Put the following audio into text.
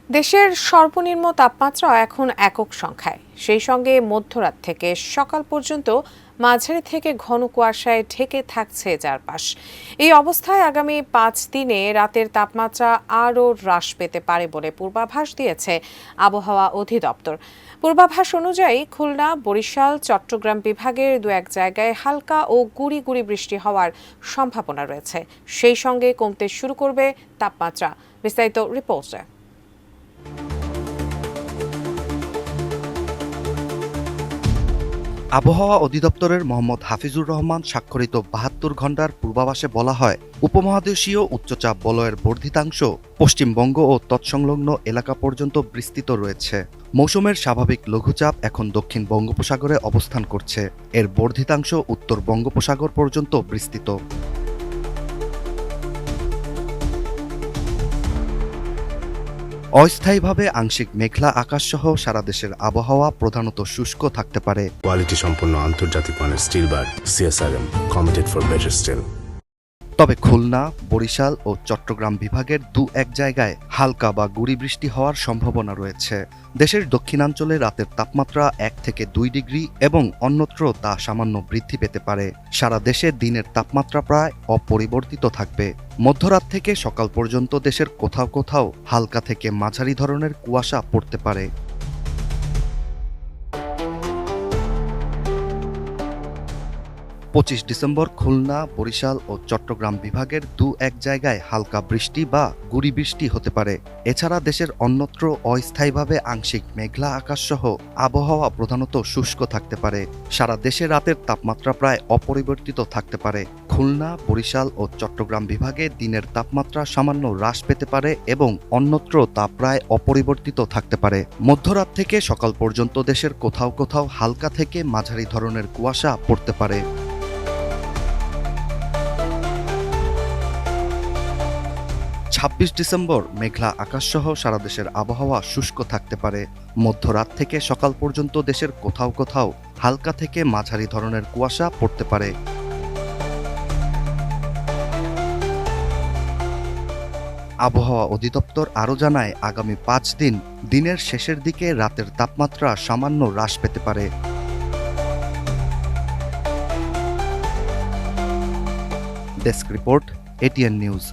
দেশের সর্বনিম্ন তাপমাত্রা এখন একক সংখ্যায়, সেই সঙ্গে মধ্যরাত থেকে সকাল পর্যন্ত মাঝারি থেকে ঘন কুয়াশায় ঢেকে থাকছে চারপাশ। এই অবস্থায় আগামী 5 দিনে রাতের তাপমাত্রা আরও হ্রাস পেতে পারে বলে পূর্বাভাস দিয়েছে আবহাওয়া অধিদপ্তর। পূর্বাভাস অনুযায়ী খুলনা, বরিশাল, চট্টগ্রাম বিভাগের 2-1 জায়গায় হালকা ও গুঁড়ি গুঁড়ি বৃষ্টি হওয়ার সম্ভাবনা রয়েছে। সেই সঙ্গে কমতে শুরু করবে তাপমাত্রা। বিস্তারিত রিপোর্টে। আবহাওয়া অধিদপ্তরের মোহাম্মদ হাফিজুর রহমান স্বাক্ষরিত 72 ঘণ্টার পূর্বাভাসে বলা হয়, উপমহাদেশীয় উচ্চচাপ বলয়ের বর্ধিতাংশ পশ্চিমবঙ্গ ও তৎসংলগ্ন এলাকা পর্যন্ত বিস্তৃত রয়েছে। মৌসুমের স্বাভাবিক লঘুচাপ এখন দক্ষিণ বঙ্গোপসাগরে অবস্থান করছে। এর বর্ধিতাংশ উত্তর বঙ্গোপসাগর পর্যন্ত বিস্তৃত। অস্থায়ীভাবে আংশিক মেঘলা আকাশসহ সারা দেশের আবহাওয়া প্রধানত শুষ্ক থাকতে পারে। কোয়ালিটি সম্পন্ন আন্তর্জাতিক মানের still bar CSRM, committed for better still. তবে খুলনা, বরিশাল ও চট্টগ্রাম বিভাগের 2-1 জায়গায় হালকা বা গুঁড়ি বৃষ্টি হওয়ার সম্ভাবনা রয়েছে। দেশের দক্ষিণাঞ্চলে রাতের তাপমাত্রা 1 থেকে 2 ডিগ্রি এবং অন্যত্র তা সামান্য বৃদ্ধি পেতে পারে। সারা দেশে দিনের তাপমাত্রা প্রায় অপরিবর্তিত থাকবে। মধ্যরাত থেকে সকাল পর্যন্ত দেশের কোথাও কোথাও হালকা থেকে মাঝারি ধরনের কুয়াশা পড়তে পারে। 25 ডিসেম্বর খুলনা, বরিশাল ও চট্টগ্রাম বিভাগের 2-1 জায়গায় হালকা বৃষ্টি বা গুঁড়ি বৃষ্টি হতে পারে। এছাড়া দেশের অন্যত্র অস্থায়ীভাবে আংশিক মেঘলা আকাশসহ আবহাওয়া প্রধানত শুষ্ক থাকতে পারে। সারা দেশে রাতের তাপমাত্রা প্রায় অপরিবর্তিত থাকতে পারে। খুলনা, বরিশাল ও চট্টগ্রাম বিভাগে দিনের তাপমাত্রা সামান্য হ্রাস পেতে পারে এবং অন্যত্র তা প্রায় অপরিবর্তিত থাকতে পারে। মধ্যরাত থেকে সকাল পর্যন্ত দেশের কোথাও কোথাও হালকা থেকে মাঝারি ধরনের কুয়াশা পড়তে পারে। 26 ডিসেম্বর মেঘলা আকাশসহ সারা দেশের আবহাওয়া শুষ্ক থাকতে পারে। মধ্যরাত থেকে সকাল পর্যন্ত দেশের কোথাও কোথাও হালকা থেকে মাঝারি ধরনের কুয়াশা পড়তে পারে। আবহাওয়া অধিদপ্তর আরও জানায়, আগামী 5 দিন দিনের শেষের দিকে রাতের তাপমাত্রা সামান্য হ্রাস পেতে পারে। Desk report, ATN news.